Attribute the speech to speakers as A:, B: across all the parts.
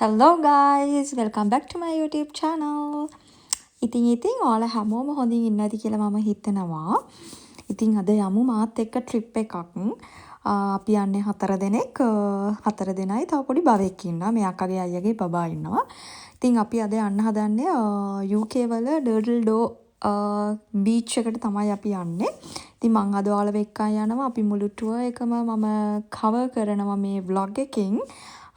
A: Hello guys, welcome back to my YouTube channel. ඉතින් ඔයාලා හැමෝම හොඳින් ඉන්න ඇති කියලා මම හිතනවා. ඉතින් අද යමු මාත් එක්ක ට්‍රිප් එකක්. අපි යන්නේ 4 දෙනෙක්. 4 දෙනයි තව පොඩි බවෙක් ඉන්නවා. මේ අක්කගේ අයියාගේ බබා ඉන්නවා. ඉතින් අපි අද යන්න හදන්නේ UK වල ඩර්ටල්ඩෝ බීච් එකට තමයි අපි යන්නේ. ඉතින් මං අද ඔයාලව එක්ක යනවා. අපි මුළු ටුවර් එකම මම කවර් කරනවා මේ vlog එකෙන්.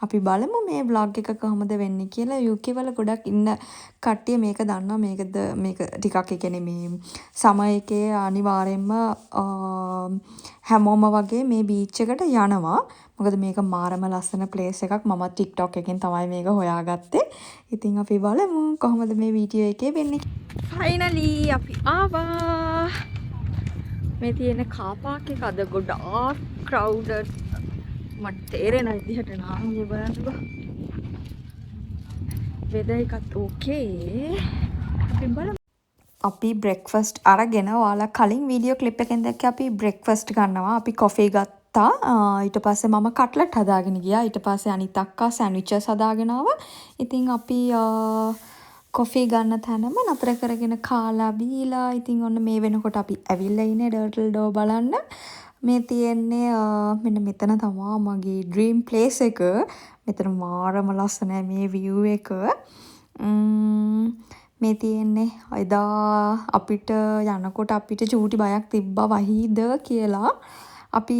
A: අපි බලමු මේ vlog එක කොහොමද වෙන්නේ කියලා. UK වල ගොඩක් ඉන්න කට්ටිය මේක දන්නවා. මේක ටිකක් ඒ කියන්නේ මේ සමර් එකේ අනිවාර්යෙන්ම හැමෝම වගේ මේ බීච් එකට යනවා. මොකද මේක මාරම ලස්සන ප්ලේස් එකක්. මම TikTok එකෙන් තමයි මේක හොයාගත්තේ. ඉතින් අපි බලමු කොහොමද මේ වීඩියෝ එකේ වෙන්නේ. ෆයිනලි අපි ආවා. මේ තියෙන කාර් පාක් එක අද ගොඩාක් crowded. මට තේරෙන විදිහට නම් මේ බලන්නකො. වෙදර් එකත් ඕකේ. අපි බලමු. අපි බ්‍රෙක්ෆාස්ට් අරගෙන ඔයාලා කලින් වීඩියෝ ක්ලිප් එකෙන් දැක්කේ අපි බ්‍රෙක්ෆාස්ට් ගන්නවා. අපි කොෆි ගත්තා. ඊට පස්සේ මම කට්ලට් හදාගෙන ගියා. ඊට පස්සේ අනිත් අක්කා සෑන්ඩ්විචස් හදාගෙන ආවා. ඉතින් අපි කොෆි ගන්න තැනම නතර කරගෙන කාලා බීලා. ඉතින් ඔන්න මේ වෙනකොට අපි ඇවිල්ලා ඉන්නේ ඩර්ටල්ඩෝ බලන්න. මේ තියෙන්නේ මෙන්න මෙතන තමයි මගේ ඩ්‍රීම් ප්ලේස් එක. මෙතන මාරම ලස්සනයි මේ view එක. මේ තියෙන්නේ එදා අපිට යනකොට අපිට චූටි බයක් තිබ්බා වහීද කියලා. අපි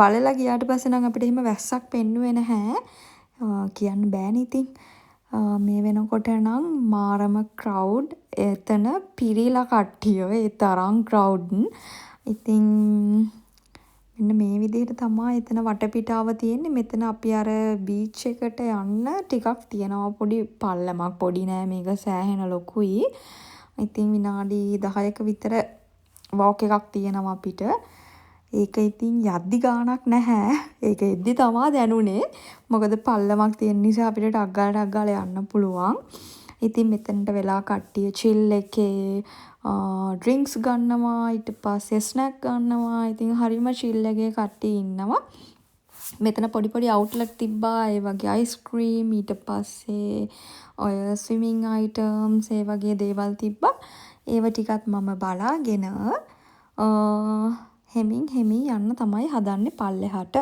A: බලලා ගියාට පස්සේ නම් අපිට එහෙම වැස්සක් පෙන්නුවේ නැහැ. කියන්න බෑනේ ඉතින්. මේ වෙනකොට නම් මාරම crowd. එතන පිරීලා කට්ටිය. ඒ තරම් crowd. ඉතින් මෙන්න මේ විදිහට තමයි එතන වටපිටාව තියෙන්නේ. මෙතන අපි අර බීච් එකට යන්න ටිකක් තියෙනවා පොඩි පල්ලමක්. පොඩි නෑ මේක සෑහෙන ලොකුයි. ඉතින් විනාඩි 10ක විතර වෝක් එකක් තියෙනවා අපිට. ඒක ඉතින් යද්දි ගාණක් නැහැ. ඒක එද්දි තමයි දැනුනේ. මොකද පල්ලමක් තියෙන නිසා අපිට ටක් ගාලා යන්න පුළුවන්. ඉතින් මෙතනට වෙලා කට්ටිය chill එකේ ඩ්‍රින්ක්ස් ගන්නවා. ඊට පස්සේ ස්නැක් ගන්නවා. ඉතින් හරිම chill එකේ කට්ටිය ඉන්නවා. මෙතන පොඩි අවුට්ලට් තිබ්බා. ඒ වගේ අයිස්ක්‍රීම් ඊට පස්සේ ඔය ස්විමිං අයිටම්ස් ඒ වගේ දේවල් තිබ්බා. ඒව ටිකත් මම බලාගෙන හෙමින් යන්න තමයි හදන්නේ පල්ලෙහාට.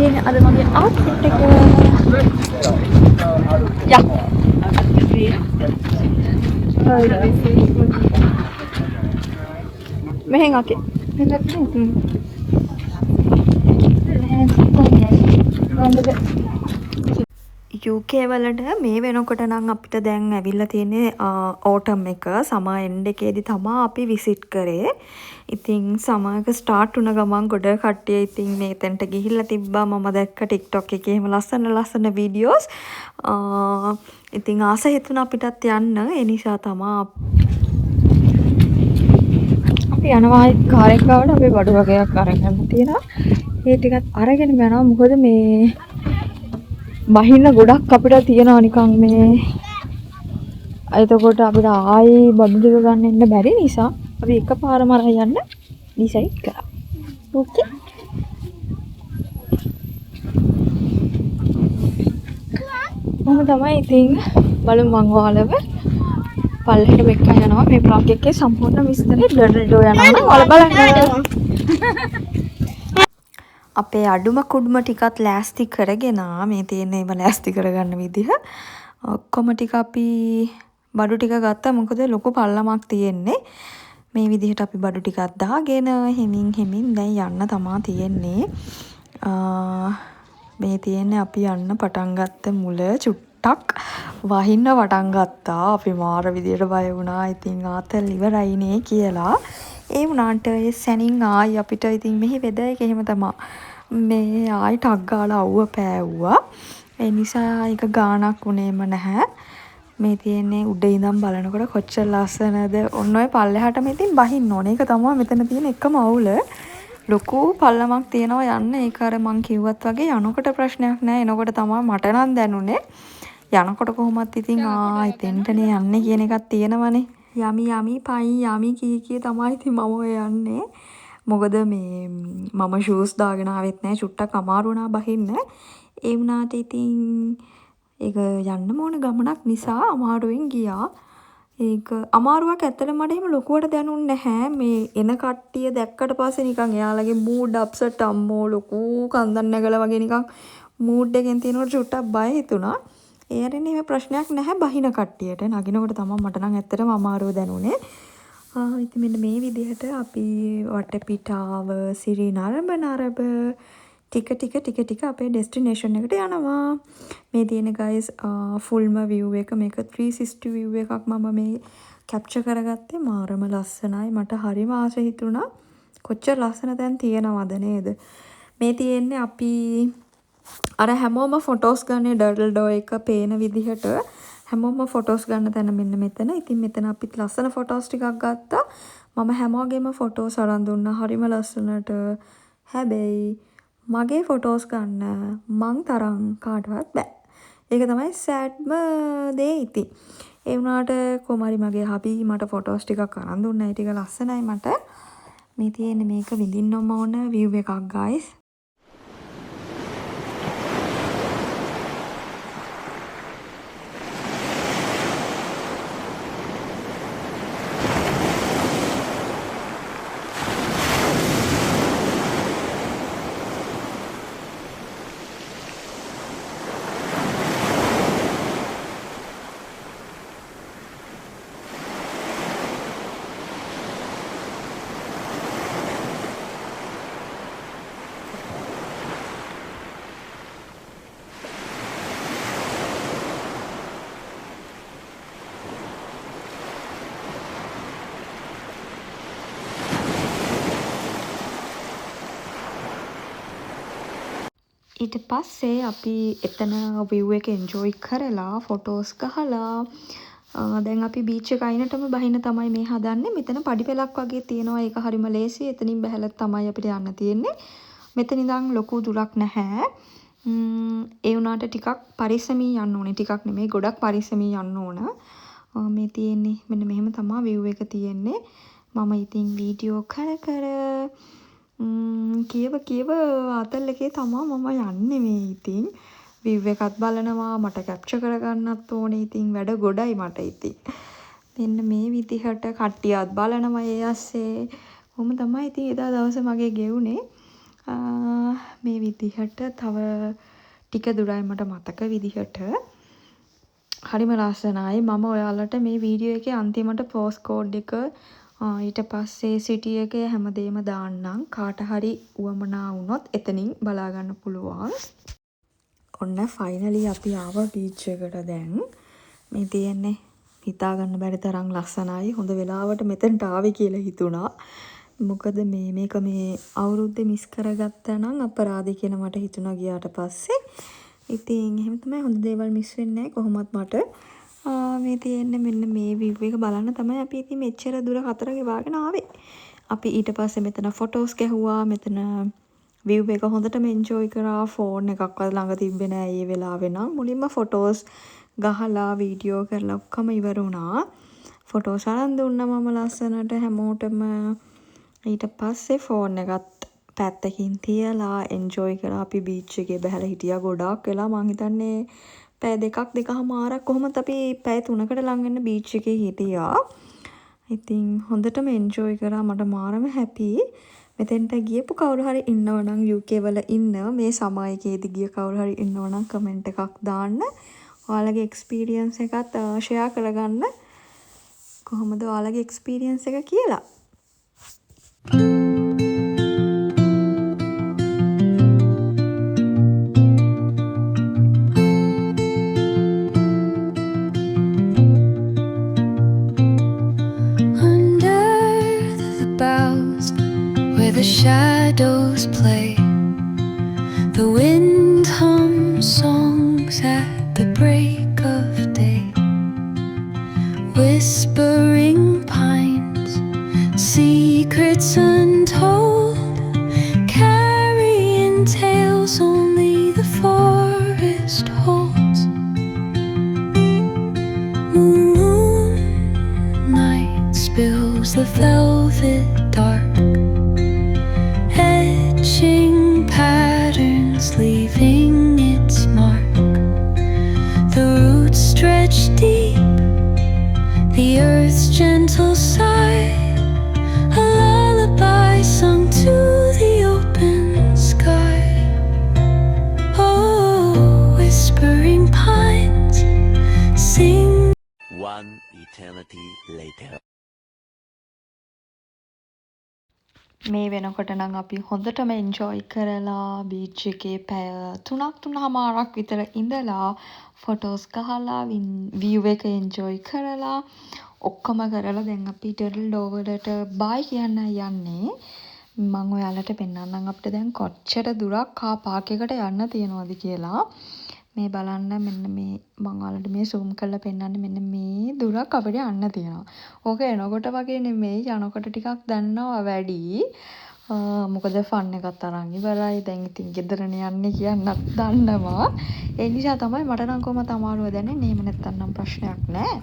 A: Ini ada magi outfit එක. Ya. මෙහෙන් අකේ. UK වලට මේ වෙනකොට නම් අපිට දැන් ඇවිල්ලා තියෙන්නේ ඕටම් එක. සමර් එන්ඩ් එකේදී තමයි අපි විසිට් කරේ. ඉතින් සමර් එක ස්ටාර්ට් වුණ ගමන් ගොඩ කට්ටිය ඉතින් මේතෙන්ට ගිහිල්ලා තිබ්බා. මම දැක්ක TikTok එකේ එහෙම ලස්සන වීඩියෝස්. ඉතින් ආස හිතුණා අපිටත් යන්න. ඒ නිසා තමයි අපි යනවා කාර් එක ගාවට. අපි බඩු වගේක් අරගෙන තියෙනවා. ඒ ටිකත් අරගෙන යනවා. මොකද මේ බහින්න ගොඩක් අපිට තියෙනවා නිකන් මේ. එතකොට අපිට ආයි බඩු ටික ගන්න එන්න බැරි නිසා අපි එකපාරම අරන් යන්න ඩිසයිඩ් කරා. ඕකේ. මම තමයි ඉතින් බලමු මං ඔයාලව පල්ලෙහාට වෙක්ක යනවා. මේ බ්ලොග් එකේ සම්පූර්ණ විස්තරය ඩර්ටල්ඩෝ යනවා නම් ඔයාලා බලන්න. අපේ අඩුම කුඩුම ටිකත් ලෑස්ති කරගෙන මේ තියෙන ඒවා ලෑස්ති කරගන්න විදිහ ඔක්කොම ටික අපි බඩු ටික ගත්තා. මොකද ලොකු පල්ලමක් තියෙන්නේ. මේ විදිහට අපි බඩු ටිකක් දාගෙන හෙමින් දැන් යන්න තමයි තියෙන්නේ. මේ තියෙන්නේ අපි යන්න පටන් ගත්ත මුල චුට්ටක් වහින්න පටන් ගත්තා. අපි මාර විදියට බය වුණා. ඉතින් ආතල් ඉවරයිනේ කියලා. ඒ වුණාට ඒ සැනින් ආයි අපිට ඉතින් මෙහි වෙදර් එක එහෙම තමයි. මේ ආයි ටක් ගාලා අවුව පෑවුවා. ඒ නිසා ඒක ගාණක් උනේම නැහැ. මේ තියෙන්නේ උඩ ඉඳන් බලනකොට කොච්චර ලස්සනද. ඔන්න ඔය පල්ලෙහාට මේ ඉතින් බහින්න ඕනේ. ඒක තමයි මෙතන තියෙන එකම අවුල. ලොකු පල්ලමක් තියෙනවා යන්න. ඒක අර මං කිව්වත් වගේ යනකොට ප්‍රශ්නයක් නැහැ. එනකොට තමයි මට නම් දැනුනේ. යනකොට කොහොමත් ඉතින් එතෙන්ටනේ යන්නේ කියන එකක් තියෙනවනේ. යමි පයින් කී තමයි ඉතින් මම ඔය යන්නේ. මොකද මේ මම ෂූස් දාගෙන ආවෙත් නැහැ. චුට්ටක් අමාරු වුණා බහින්න. ඒ වුණාට ඉතින් ඒක යන්න ඕන ගමනක් නිසා අමාරුවෙන් ගියා. ඒක අමාරුවක් ඇත්තට මට එහෙම ලොකුවට දැනුන්නේ නැහැ. මේ එන කට්ටිය දැක්කට පස්සේ නිකන් එයාලගේ මූඩ් අප්සෙට් අම්මෝ ලොකු කන්දක් නැගලා වගේ නිකන් මූඩ් එකෙන් තියෙනකොට චුට්ටක් බය හිතුණා. ඒ අරින් එහෙම ප්‍රශ්නයක් නැහැ බහින කට්ටියට. නගිනකොට තමයි මට නම් ඇත්තටම අමාරුව දැනුනේ. ඉතින් මෙන්න මේ විදිහට අපි වටපිටාව සිරි නරඹ ටික අපේ ඩෙස්ටිනේෂන් එකට යනවා. මේ තියෙන guys ෆුල්ම view එක මේක 360 view එකක් මම මේ කැප්චර් කරගත්තේ. මාරම ලස්සනයි. මට හරිම ආසයි හිතුණා. කොච්චර ලස්සන තැන් තියෙනවද නේද? මේ තියෙන්නේ අපි අර හැමෝම ෆොටෝස් ගන්නේ ඩර්ටල් ඩෝ එක පේන විදිහට හැමෝම ෆොටෝස් ගන්න තැන මෙන්න මෙතන. ඉතින් මෙතන අපිත් ලස්සන ෆොටෝස් ටිකක් ගත්තා. මම හැමෝගෙම ෆොටෝස් අරන් දුන්නා. හරිම ලස්සනට. හැබැයි මගේ ෆොටෝස් ගන්න මං තරම් කාටවත් බෑ. ඒක තමයි සෑඩ්ම දේ ඉතින්. ඒ වුණාට කොහමරි මගේ හබි මට ෆොටෝස් ටිකක් අරන් දුන්නා. ඒ ටික ලස්සනයි මට. මේ තියෙන්නේ මේක විඳින්නම ඕන view එකක් guys. ඊට පස්සේ අපි එතන view එක enjoy කරලා ෆොටෝස් ගහලා දැන් අපි බීච් එක අයිනටම බහින්න තමයි මේ හදන්නේ. මෙතන පඩි පෙලක් වගේ තියෙනවා. ඒක හරිම ලේසි. එතනින් බහැලා තමයි අපිට යන්න තියෙන්නේ. මෙතන ඉඳන් ලොකු දුරක් නැහැ. ඒ වුණාට ටිකක් පරිස්සමින් යන්න ඕනේ. ටිකක් නෙමෙයි ගොඩක් පරිස්සමින් යන්න ඕන. මේ තියෙන්නේ මෙන්න මෙහෙම තමයි view එක තියෙන්නේ. මම ඉතින් වීඩියෝ කර කියව අතල් එකේ තමා මම යන්නේ මේ ඉතින් view එකත් බලනවා මට කැප්චර් කරගන්නත් ඕනේ ඉතින් වැඩ ගොඩයි මට ඉතින් මෙන්න මේ විදිහට කට්ටියත් බලනවා ඒ ඇස්සේ කොහොම තමයි ඉතින් එදා දවසේ මගේ ගෙවුනේ මේ විදිහට තව ටික දුරයි මට මතක විදිහට හරිම ලස්සනයි මම ඔයාලට මේ වීඩියෝ එකේ අන්තිමට පෝස්ට් කෝඩ් එක ඊට පස්සේ සිටි එකේ හැමදේම දාන්නම් කාට හරි උවමනා වුණොත් එතනින් බලා ගන්න පුළුවන්. ඔන්න ෆයිනලි අපි ආව බීච් එකට දැන්. මේ තියෙන්නේ හිතා ගන්න බැරි තරම් ලස්සනයි. හොඳ වෙලාවට මෙතනට ආවේ කියලා හිතුණා. මොකද මේක මේ අවුරුද්දේ මිස් කරගත්තා නම් අපරාධي කියලා මට හිතුණා ගියාට පස්සේ. ඉතින් එහෙම තමයි හොඳ දේවල් මිස් වෙන්නේ නැහැ කොහොමත් මට. මේ තියෙන්නේ මෙන්න මේ view එක බලන්න තමයි අපි ඉතින් මෙච්චර දුර හතර ගෙවාගෙන ආවේ. අපි ඊට පස්සේ මෙතන ෆොටෝස් ගැහුවා. මෙතන view එක හොඳටම enjoy කරා. ෆෝන් එකක්වත් ළඟ තිබ්බේ නෑ ඒ වෙලාවේ නම්. මුලින්ම ෆොටෝස් ගහලා වීඩියෝ කරලා ඔක්කොම ඉවර වුණා. ෆොටෝස් අරන් දුන්නා මම ලස්සනට හැමෝටම. ඊට පස්සේ ෆෝන් එකත් පැත්තකින් තියලා enjoy කරා. අපි බීච් එකේ බහලා හිටියා ගොඩාක් වෙලා. මං හිතන්නේ පැය දෙකමාරක් කොහොමද අපි පැය 3කට ලඟ වෙන්න බීච් එකේ හිටියා. ඉතින් හොඳටම එන්ජොයි කරා. මට මාරම හැපි. මෙතෙන්ට ගියපු කවුරු හරි ඉන්නවනම් UK වල ඉන්න මේ සමායකයේදී ගිය කවුරු හරි ඉන්නවනම් කමෙන්ට් එකක් දාන්න. ඔයාලගේ එක්ස්පීරියන්ස් එකත් ෂෙයා කරගන්න. කොහොමද ඔයාලගේ එක්ස්පීරියන්ස් එක කියලා.
B: The shadows play, the wind hums songs at the break of day, whispering pines, secrets untold. leaving its mark. The roots stretch deep, the earth's gentle sigh, a lullaby sung to the open sky. Oh, whispering pines sing.
C: One eternity later.
A: මේ වෙනකොට නම් අපි හොඳටම enjoy කරලා beach එකේ පැය 3-3.5ක් විතර ඉඳලා ෆොටෝස් ගහලා view එක එන්ජොයි කරලා ඔක්කොම කරලා දැන් අපි ටර්ටල් ඩෝවලට බයි කියන්න යන්නේ. මම ඔයාලට පෙන්නන්නම් අපිට දැන් කොච්චර දුරක් කාර් පාක් එකට යන්න තියෙනවද කියලා. මේ බලන්න මෙන්න මේ මම ඔයාලට මේ zoom කරලා පෙන්නන්නේ මෙන්න මේ දුරක් අපිට යන්න තියෙනවා. ඕක එනකොට වගේ නෙමෙයි යනකොට ටිකක් දැනනවා වැඩි. මොකද ෆන් එකත් අරන් ඉවරයි. දැන් ඉතින් ගෙදරනේ යන්නේ කියන්නත් දන්නවා. ඒ නිසා තමයි මට නම් කොහොමද අමාරුව දැනෙන්නේ. එහෙම නැත්තම් නම් ප්‍රශ්නයක් නෑ.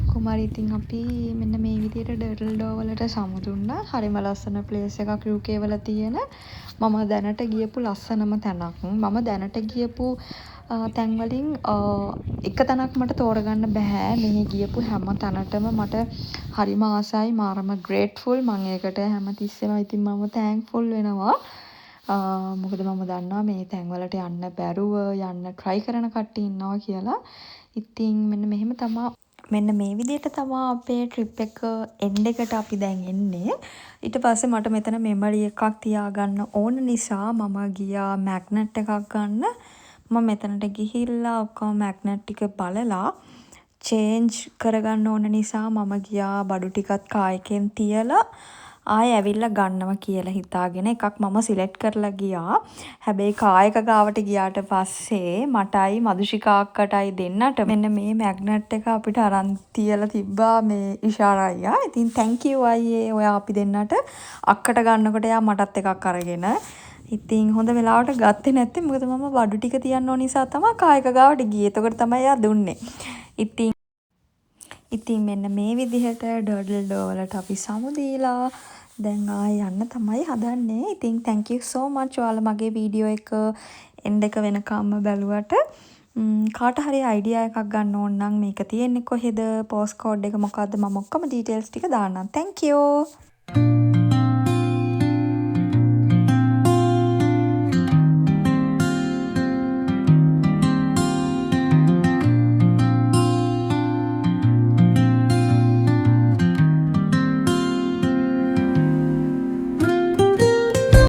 A: කොහොමරි ඉතින් අපි මෙන්න මේ විදිහට ටර්ටල් ඩෝ වලට සමුදුන්න. හරිම ලස්සන ප්ලේස් එකක් UK වල තියෙන. මම දැනට ගියපු ලස්සනම තැනක්. මම දැනට ගියපු තැන් වලින් එක තැනක් මට තෝරගන්න බෑ. මෙහි ගියපු හැම තැනටම මට හරිම ආසයි, මාරම ග්‍රේට්ෆුල්. මම ඒකට හැමතිස්සෙම ඉතින් මම තෑන්ක්ෆුල් වෙනවා. මොකද මම දන්නවා මේ තැන් වලට යන්න බැරුව යන්න try කරන කට්ටිය ඉන්නවා කියලා. ඉතින් මෙන්න මේ විදිහට තමයි අපේ trip එක end එකට අපි දැන් එන්නේ. ඊට පස්සේ මට මෙතන memory එකක් තියාගන්න ඕන නිසා මම ගියා magnet එකක් ගන්න. මම මෙතනට ගිහිල්ලා ඔක්කොම magnet ටික බලලා change කරගන්න ඕන නිසා මම ගියා බඩු ටිකත් කාර් එකෙන් තියලා ආයෙ ඇවිල්ලා ගන්නවා කියලා හිතාගෙන එකක් මම සිලෙක්ට් කරලා ගියා. හැබැයි කාර් එක ගාවට ගියාට පස්සේ මටයි මදුෂිකා අක්කටයි දෙන්නට මෙන්න මේ මැග්නට් එක අපිට අරන් තියලා තිබ්බා මේ ඉෂාරා අයියා. ඉතින් thank you අයියේ ඔයා අපි දෙන්නට අක්කට ගන්නකොට එයා මටත් එකක් අරගෙන. ඉතින් හොඳ වෙලාවට ගත්තේ නැත්තේ මොකද මම බඩු ටික තියන්න ඕන නිසා තමයි කාර් එක ගාවට ගියේ. එතකොට තමයි එයා දුන්නේ. ඉතින් මෙන්න මේ විදිහට ටර්ටල් ඩෝ වලට අපි සමු දීලා දැන් ආයෙ යන්න තමයි හදන්නේ. ඉතින් thank you so much ඔයාලා මගේ වීඩියෝ එක end එක වෙනකම්ම බැලුවට. කාට හරි අයිඩියා එකක් ගන්න ඕන නම් මේක තියෙන්නේ කොහෙද, පෝස්ට් කෝඩ් එක මොකද්ද, මම ඔක්කොම ඩීටේල්ස් ටික දාන්නම්. thank you.